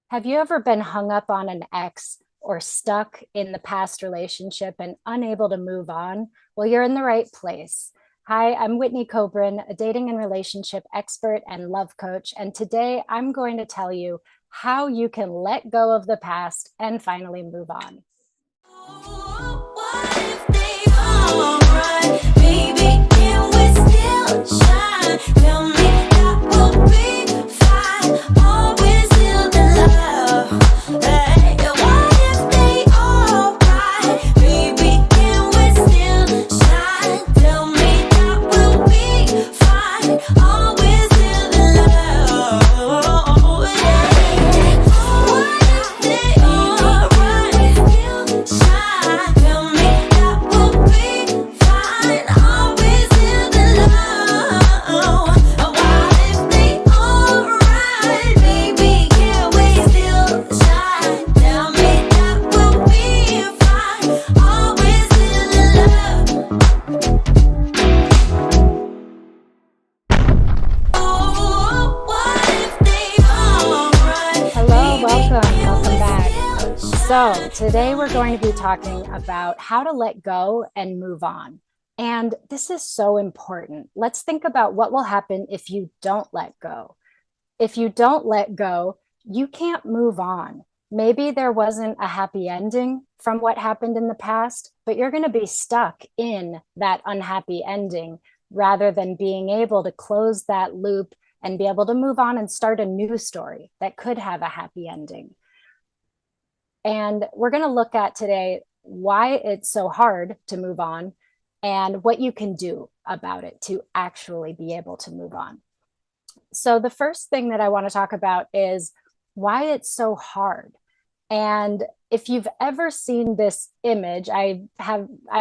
Have you ever been hung up on an ex or stuck in the past relationship and unable to move on? Well, you're in the right place. Hi, I'm Whitney Kobrin, a dating and relationship expert and love coach. And today I'm going to tell you how you can let go of the past and finally move on. What if they all right? Baby, can we still shine? Tell me that we'll be fine. Always still the love. Hey, what if they all right? Baby, can we still shine? Tell me that we'll be fine. Always still the love. Yeah. What if they all right? Still shine. Tell me that we'll be fine. Always still the love. What if they all right? Baby, can we still shine? Tell me that we'll be fine. Always still the love. Oh, what if they all right? Hello, Baby, welcome, can welcome we back. still So, shine? today Tell we're me. going to be talking about how to let go and move on. And this is so important. Let's think about what will happen if you don't let go. If you don't let go, you can't move on. Maybe there wasn't a happy ending from what happened in the past, but you're going to be stuck in that unhappy ending rather than being able to close that loop and be able to move on and start a new story that could have a happy ending. And we're going to look at today why it's so hard to move on and what you can do about it to actually be able to move on. So, the first thing that I want to talk about is why it's so hard. And if you've ever seen this image, I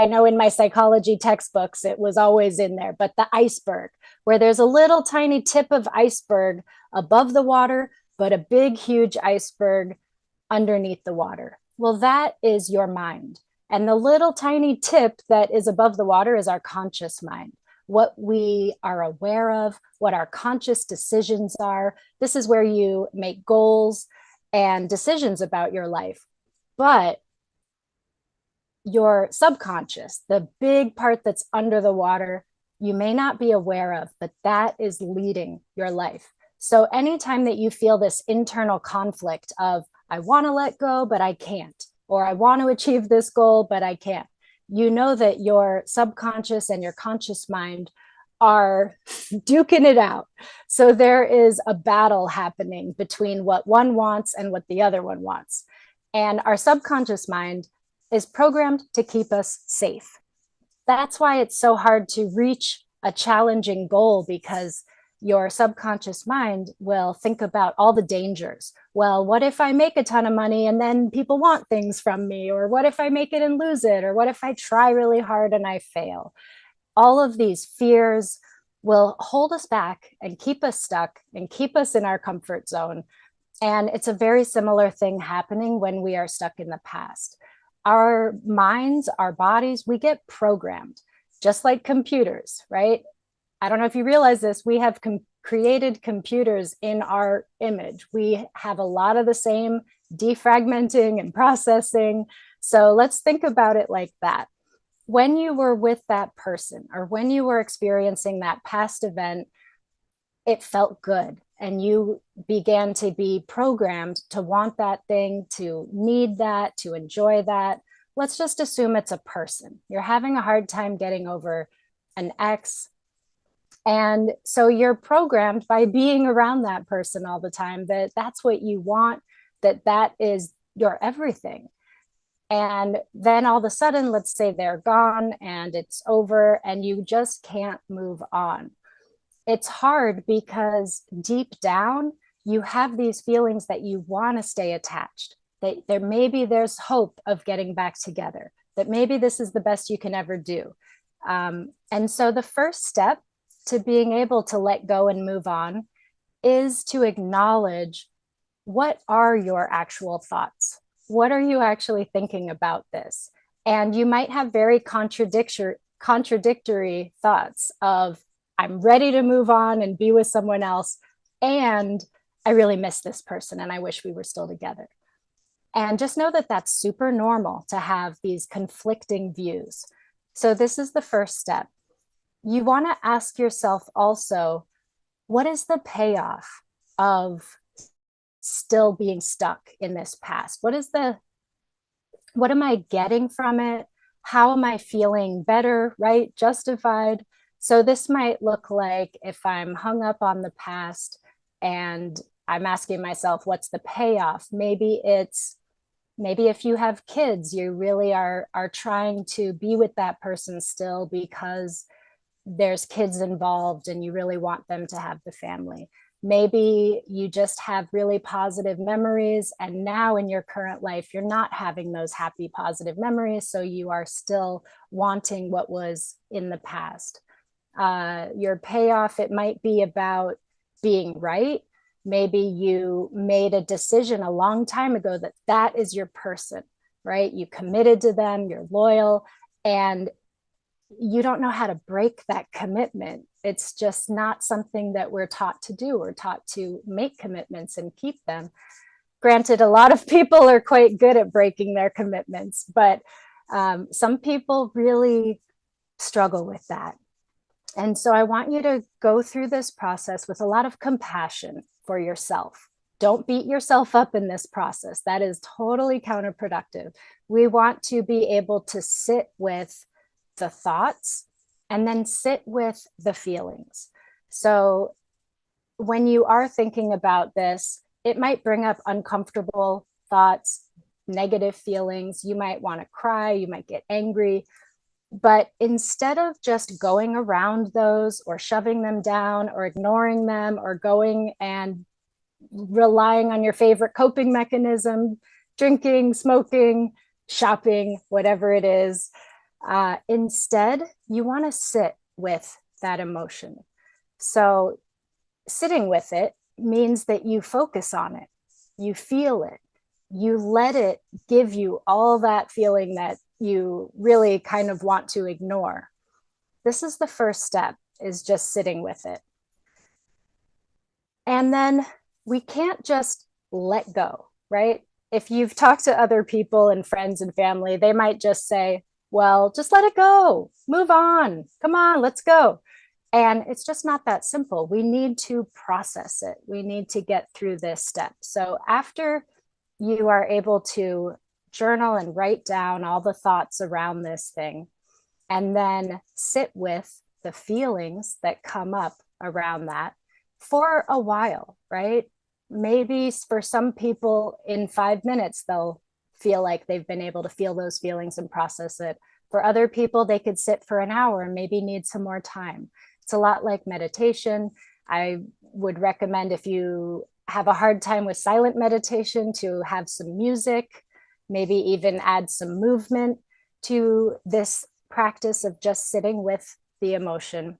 know in my psychology textbooks it was always in there, but the iceberg, where there's a little tiny tip of iceberg above the water, but a big, huge iceberg underneath the water. Well, that is your mind. And the little tiny tip that is above the water is our conscious mind, what we are aware of, what our conscious decisions are. This is where you make goals and decisions about your life. But your subconscious, the big part that's under the water, you may not be aware of, but that is leading your life. So anytime that you feel this internal conflict of, I want to let go, but I can't, or I want to achieve this goal, but I can't, you know that your subconscious and your conscious mind are duking it out. So there is a battle happening between what one wants and what the other one wants. And our subconscious mind is programmed to keep us safe. That's why it's so hard to reach a challenging goal, because your subconscious mind will think about all the dangers. Well, what if I make a ton of money and then people want things from me? Or what if I make it and lose it? Or what if I try really hard and I fail? All of these fears will hold us back and keep us stuck and keep us in our comfort zone. And it's a very similar thing happening when we are stuck in the past. Our minds, our bodies, we get programmed just like computers, right? I don't know if you realize this, we have created computers in our image. We have a lot of the same defragmenting and processing. So let's think about it like that. When you were with that person or when you were experiencing that past event, it felt good. And you began to be programmed to want that thing, to need that, to enjoy that. Let's just assume it's a person. You're having a hard time getting over an ex. And so you're programmed by being around that person all the time that that's what you want, that is your everything. And then all of a sudden, let's say they're gone and it's over and you just can't move on. It's hard because deep down, you have these feelings that you want to stay attached, that there maybe there's hope of getting back together, that maybe this is the best you can ever do. And so the first step to being able to let go and move on is to acknowledge, what are your actual thoughts? What are you actually thinking about this? And you might have very contradictory thoughts of, I'm ready to move on and be with someone else, and I really miss this person and I wish we were still together. And just know that that's super normal to have these conflicting views. So, this is the first step. You want to ask yourself also, what is the payoff of still being stuck in this past? What am I getting from it? How am I feeling better, right? Justified. So this might look like if I'm hung up on the past and I'm asking myself, what's the payoff? Maybe if you have kids, you really are trying to be with that person still because there's kids involved and you really want them to have the family. Maybe you just have really positive memories, and now in your current life, you're not having those happy, positive memories. So you are still wanting what was in the past. Your payoff, it might be about being right. Maybe you made a decision a long time ago that that is your person, right? You committed to them, you're loyal, and you don't know how to break that commitment. It's just not something that we're taught to do. We're taught to make commitments and keep them. Granted, a lot of people are quite good at breaking their commitments, but some people really struggle with that. And so I want you to go through this process with a lot of compassion for yourself. Don't beat yourself up in this process. That is totally counterproductive. We want to be able to sit with the thoughts and then sit with the feelings. So when you are thinking about this, it might bring up uncomfortable thoughts, negative feelings. You might want to cry, you might get angry. But instead of just going around those or shoving them down or ignoring them or going and relying on your favorite coping mechanism, drinking, smoking, shopping, whatever it is, instead, you want to sit with that emotion. So, sitting with it means that you focus on it, you feel it, you let it give you all that feeling that you really kind of want to ignore. This is the first step, is just sitting with it. And then we can't just let go, right? If you've talked to other people and friends and family, they might just say, well, just let it go, move on, come on, let's go. And it's just not that simple. We need to process it. We need to get through this step. So after you are able to journal and write down all the thoughts around this thing, and then sit with the feelings that come up around that for a while, right? Maybe for some people in 5 minutes, they'll feel like they've been able to feel those feelings and process it. For other people, they could sit for an hour and maybe need some more time. It's a lot like meditation. I would recommend, if you have a hard time with silent meditation, to have some music, maybe even add some movement to this practice of just sitting with the emotion.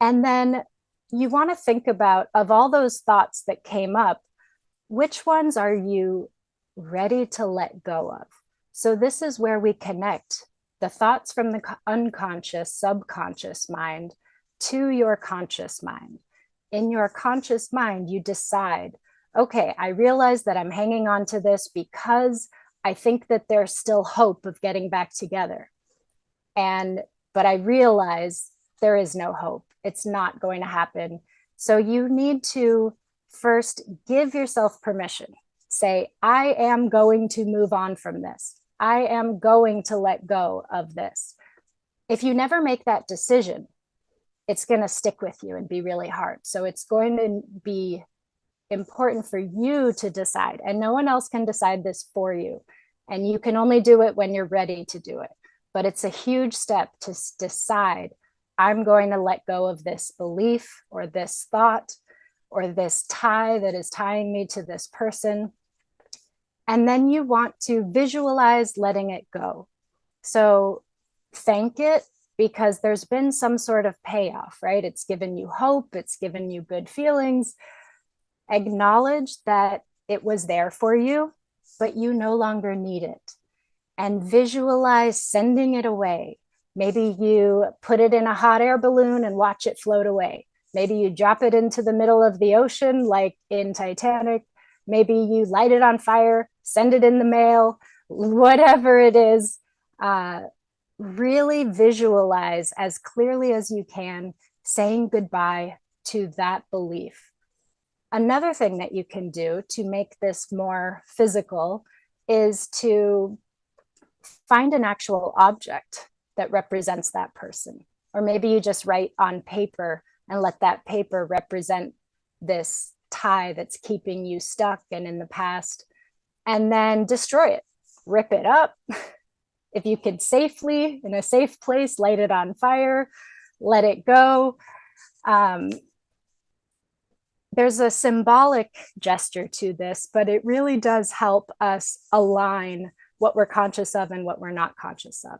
And then you want to think about, of all those thoughts that came up, which ones are you ready to let go of? So this is where we connect the thoughts from the unconscious, subconscious mind to your conscious mind. In your conscious mind, you decide, okay, I realize that I'm hanging on to this because I think that there's still hope of getting back together. But I realize there is no hope. It's not going to happen. So you need to first give yourself permission. Say, I am going to move on from this. I am going to let go of this. If you never make that decision, it's going to stick with you and be really hard. So it's going to be important for you to decide, and no one else can decide this for you. And you can only do it when you're ready to do it. But it's a huge step to decide, I'm going to let go of this belief or this thought or this tie that is tying me to this person. And then you want to visualize letting it go. So thank it, because there's been some sort of payoff, right? It's given you hope, it's given you good feelings. Acknowledge that it was there for you, but you no longer need it. And visualize sending it away. Maybe you put it in a hot air balloon and watch it float away. Maybe you drop it into the middle of the ocean, like in Titanic. Maybe you light it on fire, send it in the mail, whatever it is. Really visualize as clearly as you can saying goodbye to that belief. Another thing that you can do to make this more physical is to find an actual object that represents that person. Or maybe you just write on paper and let that paper represent this tie that's keeping you stuck and in the past, and then destroy it, rip it up. If you could safely, in a safe place, light it on fire, let it go. There's a symbolic gesture to this, but it really does help us align what we're conscious of and what we're not conscious of.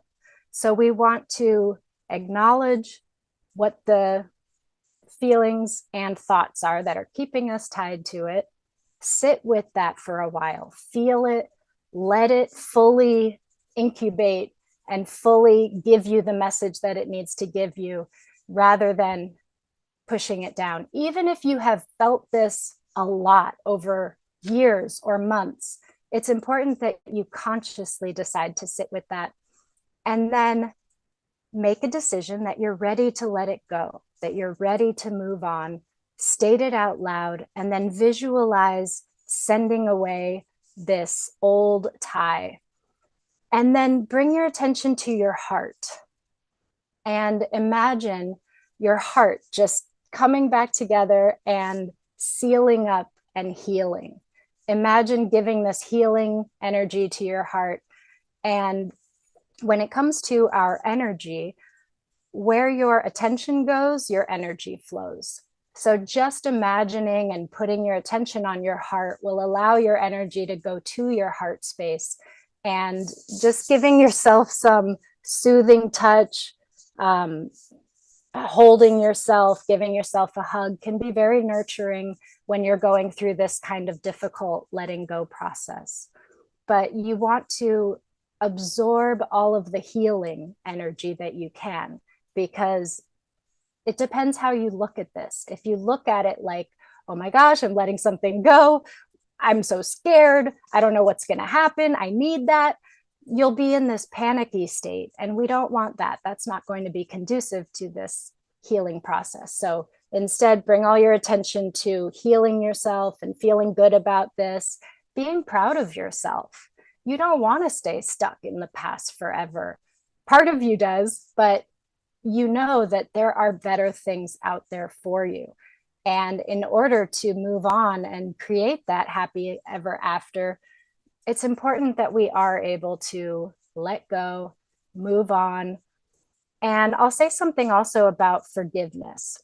So we want to acknowledge what the feelings and thoughts are that are keeping us tied to it. Sit with that for a while, feel it, let it fully incubate and fully give you the message that it needs to give you, rather than pushing it down. Even if you have felt this a lot over years or months, it's important that you consciously decide to sit with that and then make a decision that you're ready to let it go, that you're ready to move on, state it out loud, and then visualize sending away this old tie. And then bring your attention to your heart and imagine your heart just coming back together and sealing up and healing. Imagine giving this healing energy to your heart. And when it comes to our energy, where your attention goes, your energy flows. So just imagining and putting your attention on your heart will allow your energy to go to your heart space, and just giving yourself some soothing touch, holding yourself, giving yourself a hug can be very nurturing when you're going through this kind of difficult letting go process. But you want to absorb all of the healing energy that you can, because it depends how you look at this. If you look at it like, oh my gosh, I'm letting something go, I'm so scared, I don't know what's going to happen, I need that, you'll be in this panicky state. And we don't want that. That's not going to be conducive to this healing process. So instead, bring all your attention to healing yourself and feeling good about this, being proud of yourself. You don't want to stay stuck in the past forever. Part of you does, but you know that there are better things out there for you. And in order to move on and create that happy ever after, it's important that we are able to let go, move on. And I'll say something also about forgiveness.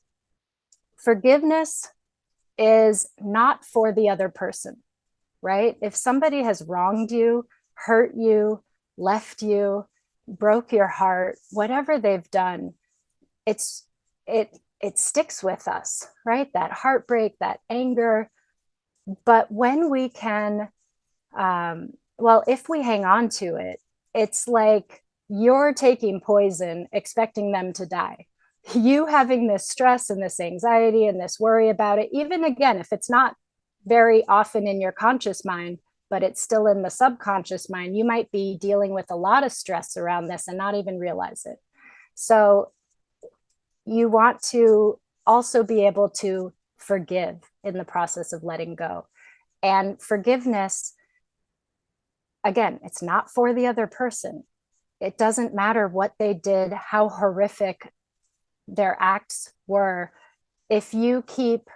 Forgiveness is not for the other person, right? If somebody has wronged you, hurt you, left you, broke your heart, whatever they've done, it sticks with us, right? That heartbreak, that anger. But when we can, if we hang on to it, it's like you're taking poison, expecting them to die. You having this stress and this anxiety and this worry about it, even again, if it's not very often in your conscious mind, but it's still in the subconscious mind, you might be dealing with a lot of stress around this and not even realize it. So you want to also be able to forgive in the process of letting go. And forgiveness, again, it's not for the other person. It doesn't matter what they did, how horrific their acts were. If you keep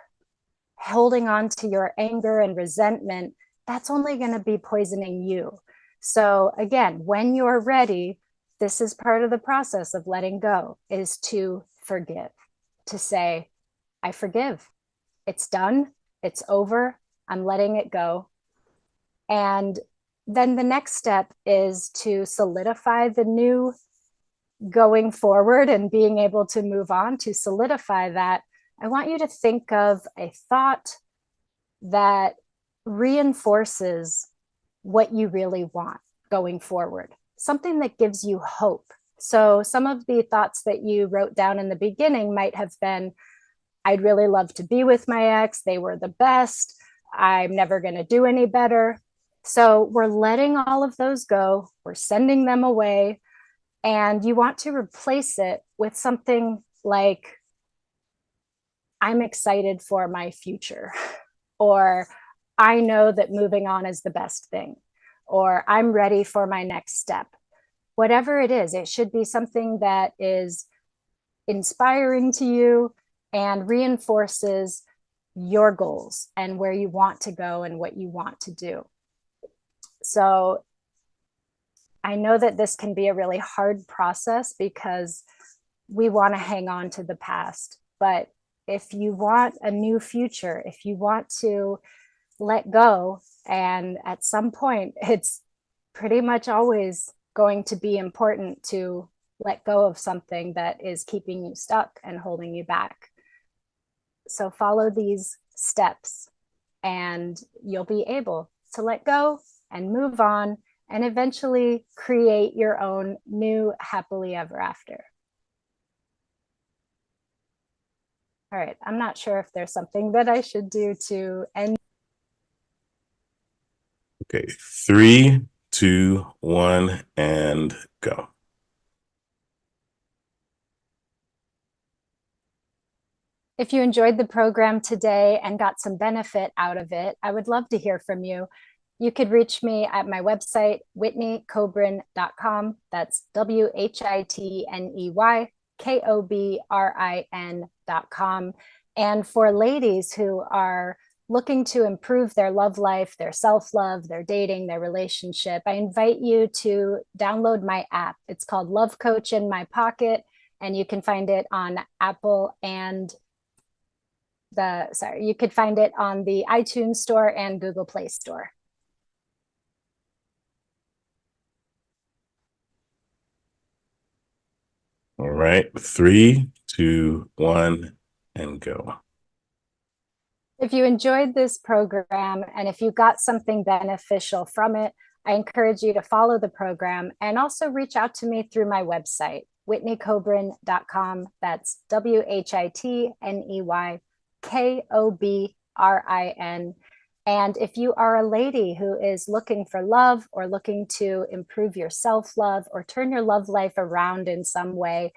holding on to your anger and resentment, that's only going to be poisoning you. So again, when you're ready, this is part of the process of letting go, is to forgive, to say, I forgive. It's done. It's over. I'm letting it go. And then the next step is to solidify the new going forward and being able to move on. To solidify that, I want you to think of a thought that reinforces what you really want going forward, something that gives you hope. So some of the thoughts that you wrote down in the beginning might have been, I'd really love to be with my ex. They were the best. I'm never going to do any better. So we're letting all of those go. We're sending them away. And you want to replace it with something like, I'm excited for my future, or I know that moving on is the best thing, or I'm ready for my next step. Whatever it is, it should be something that is inspiring to you and reinforces your goals and where you want to go and what you want to do. So I know that this can be a really hard process because we want to hang on to the past. But if you want a new future, if you want to let go, and at some point, it's pretty much always going to be important to let go of something that is keeping you stuck and holding you back. So follow these steps and you'll be able to let go and move on and eventually create your own new happily ever after. All right, I'm not sure if there's something that I should do to end. Okay, 3, 2, 1, and go. If you enjoyed the program today and got some benefit out of it, I would love to hear from you. You could reach me at my website, whitneykobrin.com. That's WHITNEYKOBRIN.com. And for ladies who are looking to improve their love life, their self-love, their dating, their relationship, I invite you to download my app. It's called Love Coach in My Pocket, and you can find it on Apple and you could find it on the iTunes Store and Google Play Store. All right, 3, 2, 1, and go. If you enjoyed this program and if you got something beneficial from it, I encourage you to follow the program and also reach out to me through my website, whitneykobrin.com. That's WHITNEYKOBRIN. And if you are a lady who is looking for love or looking to improve your self-love or turn your love life around in some way,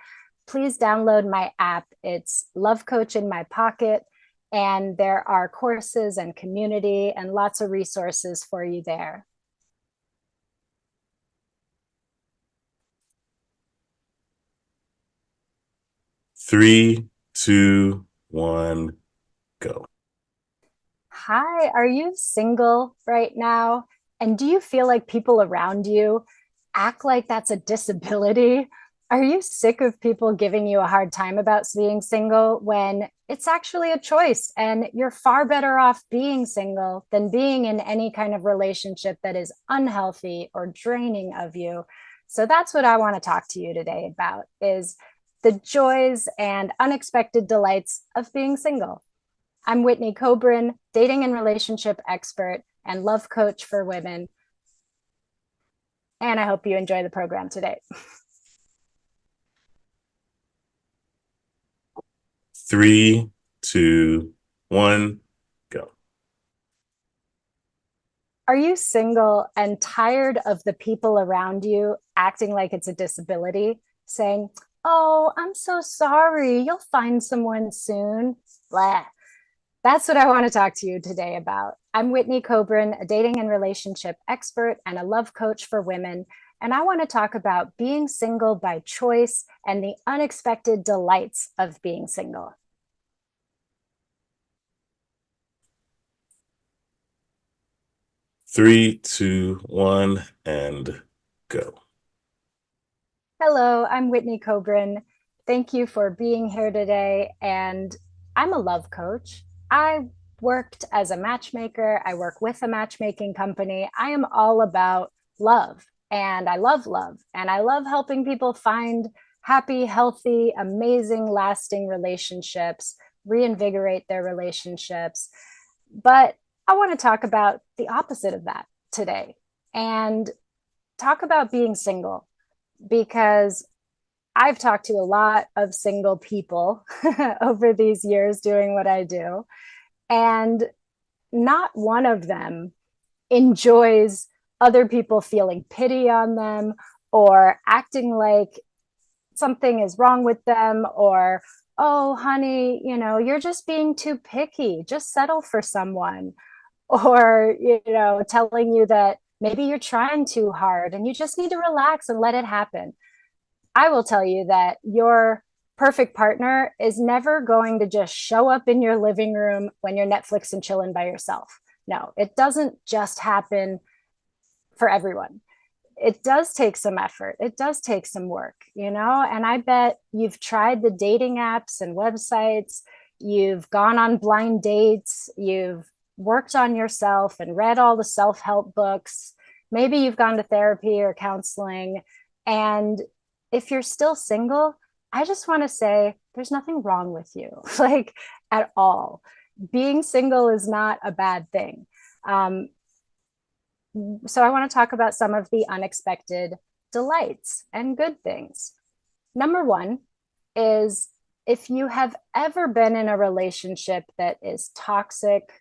please download my app. It's Love Coach in My Pocket, and there are courses and community and lots of resources for you there. Three, two, one, go. Hi, are you single right now? And do you feel like people around you act like that's a disability? Are you sick of people giving you a hard time about being single when it's actually a choice and you're far better off being single than being in any kind of relationship that is unhealthy or draining of you? So that's what I want to talk to you today about, is the joys and unexpected delights of being single. I'm Whitney Kobrin, dating and relationship expert and love coach for women. And I hope you enjoy the program today. 3, 2, 1, go. Are you single and tired of the people around you acting like it's a disability, saying, "Oh, I'm so sorry, you'll find someone soon"? Blah. That's what I want to talk to you today about. I'm Whitney Kobrin, a dating and relationship expert and a love coach for women. And I want to talk about being single by choice and the unexpected delights of being single. Three, two, one, and go. Hello, I'm Whitney Kobrin. Thank you for being here today. And I'm a love coach. I worked as a matchmaker. I work with a matchmaking company. I am all about love, and I love love. And I love helping people find happy, healthy, amazing, lasting relationships, reinvigorate their relationships. But I want to talk about the opposite of that today and talk about being single, because I've talked to a lot of single people over these years doing what I do, and not one of them enjoys other people feeling pity on them or acting like something is wrong with them, or, oh, honey, you're just being too picky. Just settle for someone. Or, telling you that maybe you're trying too hard and you just need to relax and let it happen. I will tell you that your perfect partner is never going to just show up in your living room when you're Netflix and chilling by yourself. No, it doesn't just happen for everyone. It does take some effort. It does take some work, and I bet you've tried the dating apps and websites. You've gone on blind dates. You've worked on yourself and read all the self-help books. Maybe you've gone to therapy or counseling. And if you're still single, I just want to say there's nothing wrong with you, like, at all. Being single is not a bad thing. So I want to talk about some of the unexpected delights and good things. Number one is, if you have ever been in a relationship that is toxic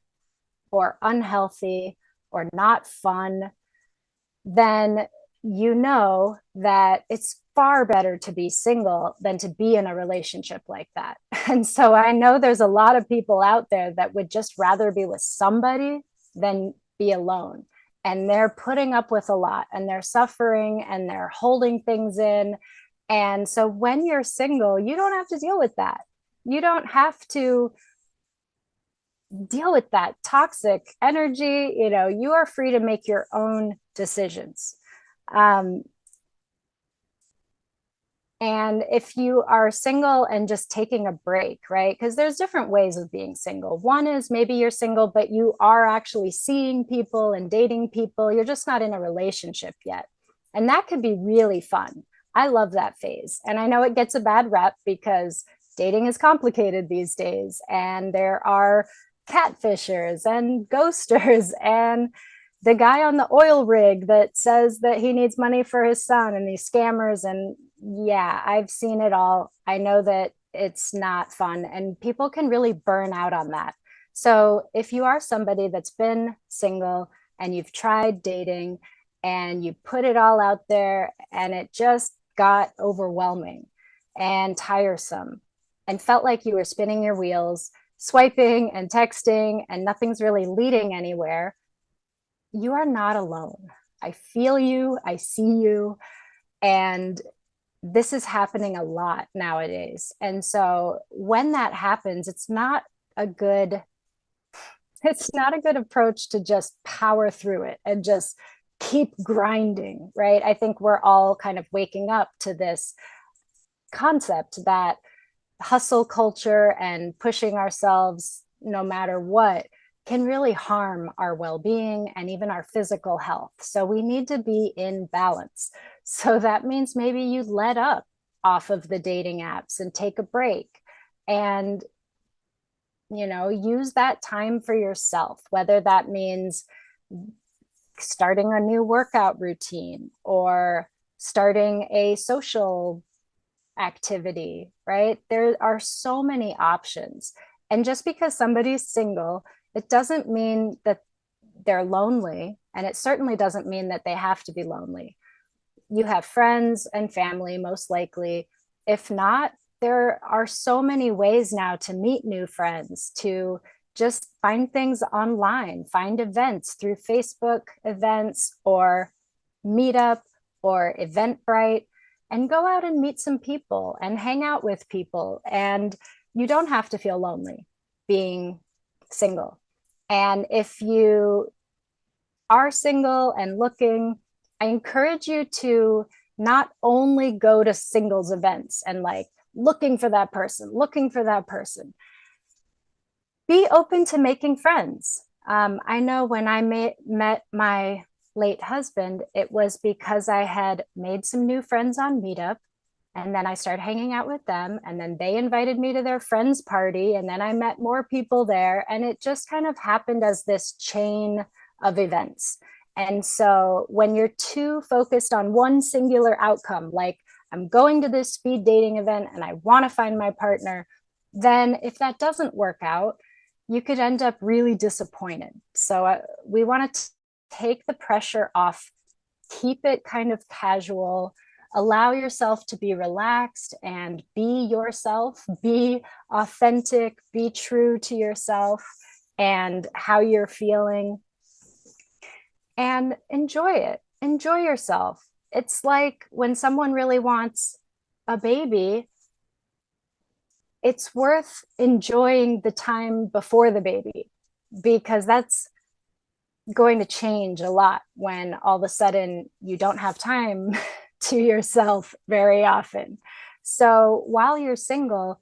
or unhealthy or not fun, then you know that it's far better to be single than to be in a relationship like that. And so I know there's a lot of people out there that would just rather be with somebody than be alone. And they're putting up with a lot, and they're suffering, and they're holding things in. And so when you're single, you don't have to deal with that. You don't have to deal with that toxic energy. You are free to make your own decisions. Um, and if you are single and just taking a break, right? Because there's different ways of being single. One is maybe you're single, but you are actually seeing people and dating people. You're just not in a relationship yet. And that could be really fun. I love that phase. And I know it gets a bad rep because dating is complicated these days. And there are catfishers and ghosters and the guy on the oil rig that says that he needs money for his son, and these scammers. And yeah, I've seen it all. I know that it's not fun, and people can really burn out on that. So if you are somebody that's been single and you've tried dating and you put it all out there and it just got overwhelming and tiresome and felt like you were spinning your wheels, swiping and texting, and nothing's really leading anywhere, you are not alone. I feel you, I see you, and this is happening a lot nowadays. And so when that happens, it's not a good approach to just power through it and just keep grinding, right? I think we're all kind of waking up to this concept that hustle culture and pushing ourselves no matter what can really harm our well-being and even our physical health. So we need to be in balance. So that means maybe you let up off of the dating apps and take a break and use that time for yourself, whether that means starting a new workout routine or starting a social activity, right? There are so many options. And just because somebody's single, it doesn't mean that they're lonely. And it certainly doesn't mean that they have to be lonely. You have friends and family, most likely. If not, there are so many ways now to meet new friends, to just find things online, find events through Facebook events or Meetup or Eventbrite, and go out and meet some people and hang out with people. And you don't have to feel lonely being single. And if you are single and looking, I encourage you to not only go to singles events and like looking for that person. Be open to making friends. I know when I met my late husband, it was because I had made some new friends on Meetup, and then I started hanging out with them, and then they invited me to their friend's party, and then I met more people there, and it just kind of happened as this chain of events. And so when you're too focused on one singular outcome, like I'm going to this speed dating event and I want to find my partner, then if that doesn't work out, you could end up really disappointed. So we want to take the pressure off, keep it kind of casual, allow yourself to be relaxed and be yourself, be authentic, be true to yourself and how you're feeling, and enjoy it. Enjoy yourself. It's like when someone really wants a baby, it's worth enjoying the time before the baby, because that's going to change a lot when all of a sudden you don't have time to yourself very often. So while you're single,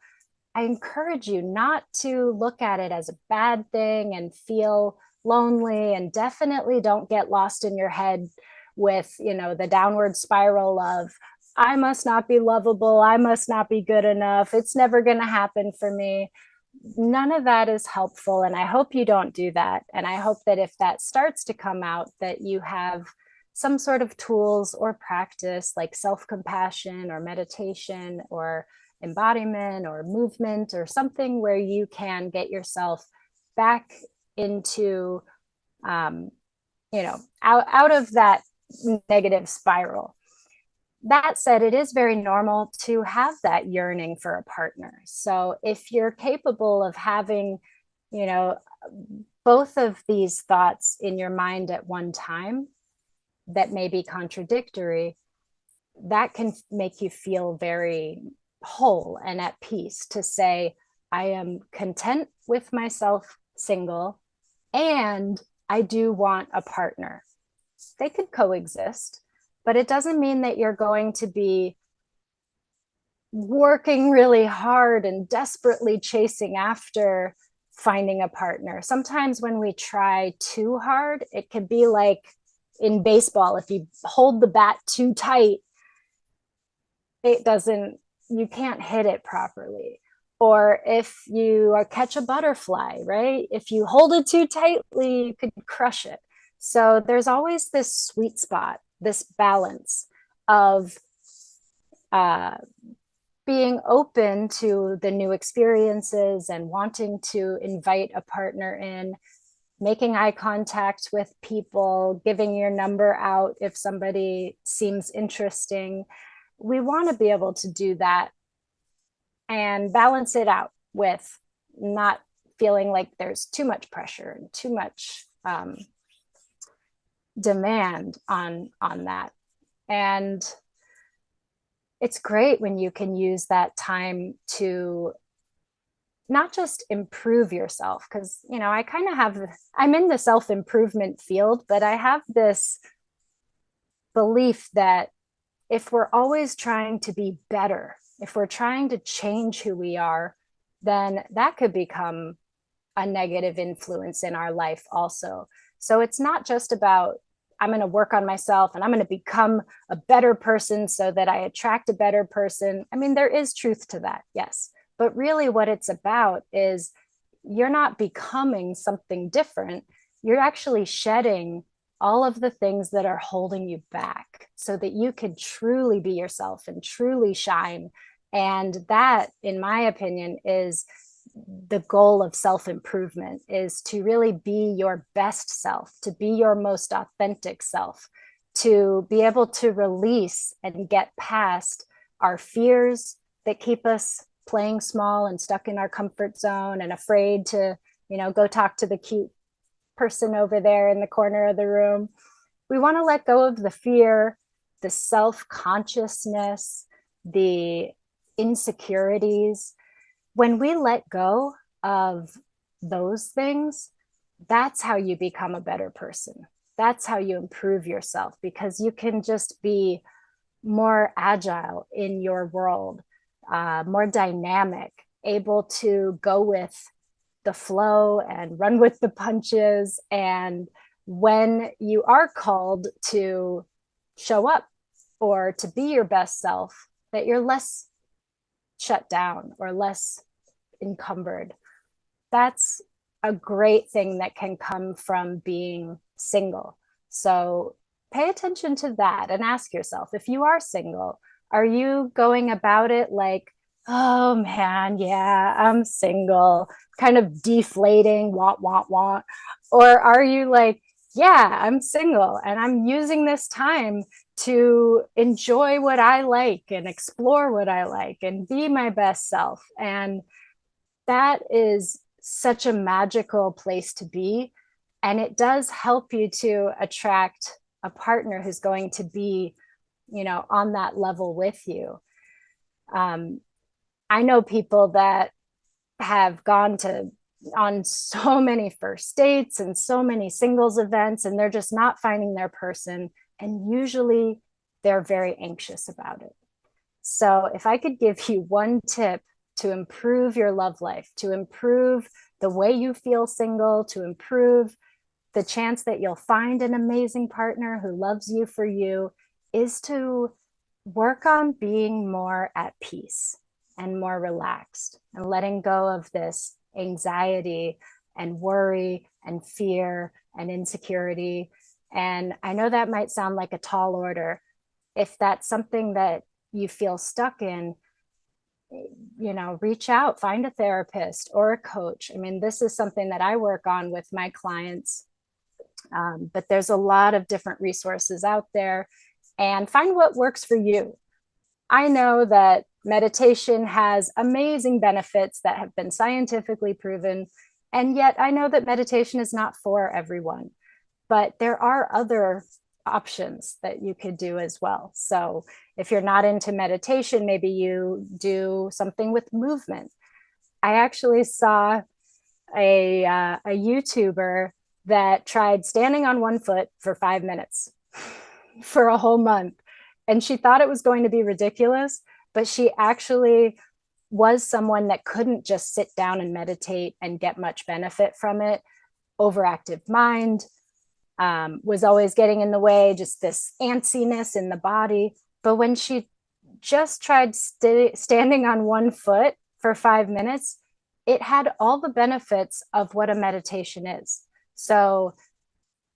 I encourage you not to look at it as a bad thing and feel lonely, and definitely don't get lost in your head with, the downward spiral of, I must not be lovable, I must not be good enough, it's never going to happen for me. None of that is helpful, and I hope you don't do that. And I hope that if that starts to come out, that you have some sort of tools or practice like self-compassion or meditation or embodiment or movement or something where you can get yourself back into out of that negative spiral. That said, it is very normal to have that yearning for a partner. So if you're capable of having, you know, both of these thoughts in your mind at one time that may be contradictory, that can make you feel very whole and at peace to say, I am content with myself single, and I do want a partner. They could coexist, but it doesn't mean that you're going to be working really hard and desperately chasing after finding a partner. Sometimes when we try too hard, it could be like in baseball, if you hold the bat too tight, you can't hit it properly. Or if you catch a butterfly, right? If you hold it too tightly, you could crush it. So there's always this sweet spot, this balance of being open to the new experiences and wanting to invite a partner in, making eye contact with people, giving your number out if somebody seems interesting. We want to be able to do that and balance it out with not feeling like there's too much pressure and too much demand on that. And it's great when you can use that time to not just improve yourself, because I kind of I'm in the self-improvement field, but I have this belief that if we're always trying to be better, if we're trying to change who we are, then that could become a negative influence in our life also. So it's not just about, I'm going to work on myself and I'm going to become a better person so that I attract a better person. I mean, there is truth to that, yes. But really what it's about is you're not becoming something different. You're actually shedding all of the things that are holding you back so that you can truly be yourself and truly shine. And that, in my opinion, is the goal of self-improvement, is to really be your best self, to be your most authentic self, to be able to release and get past our fears that keep us playing small and stuck in our comfort zone and afraid to, go talk to the cute person over there in the corner of the room. We want to let go of the fear, the self-consciousness, the insecurities. When we let go of those things, that's how you become a better person. That's how you improve yourself, because you can just be more agile in your world, more dynamic, able to go with the flow and run with the punches. And when you are called to show up or to be your best self, that you're less shut down or less encumbered. That's a great thing that can come from being single. So pay attention to that and ask yourself, if you are single, Are you going about it like, oh man, yeah, I'm single, kind of deflating, want? Or are you like, yeah, I'm single and I'm using this time to enjoy what I like and explore what I like and be my best self? And that is such a magical place to be. And it does help you to attract a partner who's going to be, on that level with you. Um, I know people that have gone to on so many first dates and so many singles events, and they're just not finding their person. And usually they're very anxious about it. So, if I could give you one tip to improve your love life, to improve the way you feel single, to improve the chance that you'll find an amazing partner who loves you for you, is to work on being more at peace and more relaxed and letting go of this anxiety and worry and fear and insecurity. And I know that might sound like a tall order. If that's something that you feel stuck in, reach out, find a therapist or a coach. I mean, this is something that I work on with my clients. But there's a lot of different resources out there, and find what works for you. I know that meditation has amazing benefits that have been scientifically proven. And yet I know that meditation is not for everyone, but there are other options that you could do as well. So if you're not into meditation, maybe you do something with movement. I actually saw a YouTuber that tried standing on one foot for 5 minutes for a whole month. And she thought it was going to be ridiculous, but she actually was someone that couldn't just sit down and meditate and get much benefit from it. Overactive mind, was always getting in the way, just this antsiness in the body. But when she just tried standing on one foot for 5 minutes, it had all the benefits of what a meditation is. So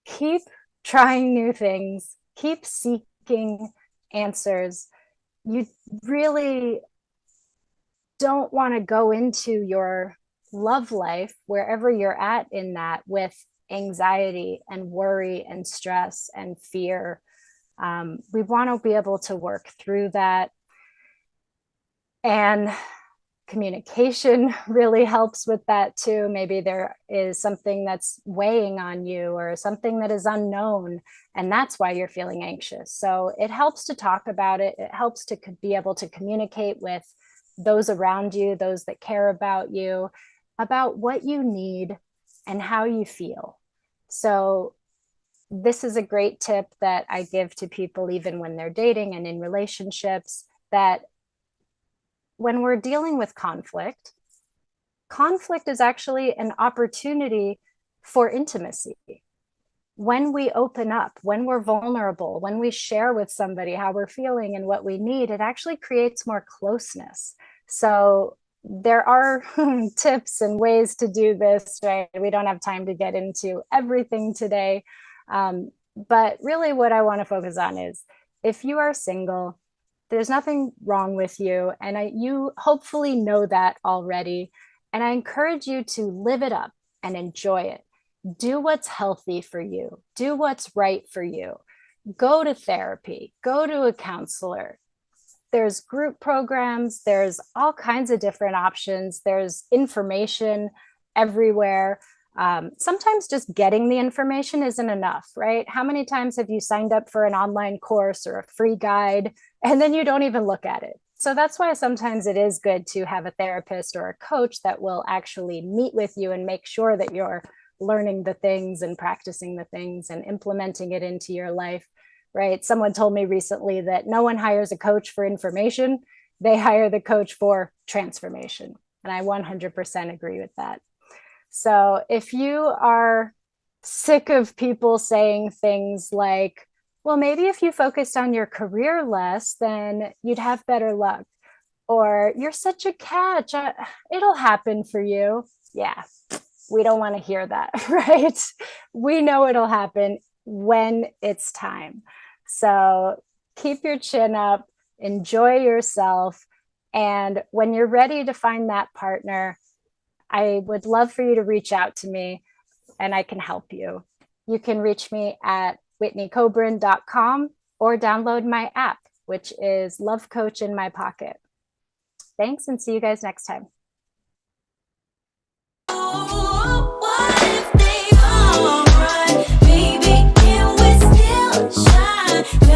keep trying new things, keep seeking answers. You really don't want to go into your love life, wherever you're at in that, with anxiety and worry and stress and fear. We want to be able to work through that. And communication really helps with that too. Maybe there is something that's weighing on you or something that is unknown, and that's why you're feeling anxious. So it helps to talk about it. It helps to be able to communicate with those around you, those that care about you, about what you need and how you feel. So this is a great tip that I give to people, even when they're dating and in relationships, that when we're dealing with conflict, conflict is actually an opportunity for intimacy. When we open up, when we're vulnerable, when we share with somebody how we're feeling and what we need, it actually creates more closeness. So there are tips and ways to do this, right? We don't have time to get into everything today. But really what I want to focus on is, if you are single, there's nothing wrong with you. And you hopefully know that already. And I encourage you to live it up and enjoy it. Do what's healthy for you. Do what's right for you. Go to therapy. Go to a counselor. There's group programs. There's all kinds of different options. There's information everywhere. Sometimes just getting the information isn't enough, right? How many times have you signed up for an online course or a free guide and then you don't even look at it? So that's why sometimes it is good to have a therapist or a coach that will actually meet with you and make sure that you're learning the things and practicing the things and implementing it into your life, right? Someone told me recently that no one hires a coach for information. They hire the coach for transformation. And I 100% agree with that. So if you are sick of people saying things like, well, maybe if you focused on your career less, then you'd have better luck. Or you're such a catch, it'll happen for you. Yeah, we don't want to hear that, right? We know it'll happen when it's time. So keep your chin up, enjoy yourself. And when you're ready to find that partner, I would love for you to reach out to me and I can help you. You can reach me at whitneykobrin.com or download my app, which is Love Coach in My Pocket. Thanks, and see you guys next time. What if they all run? Baby, can we still shine?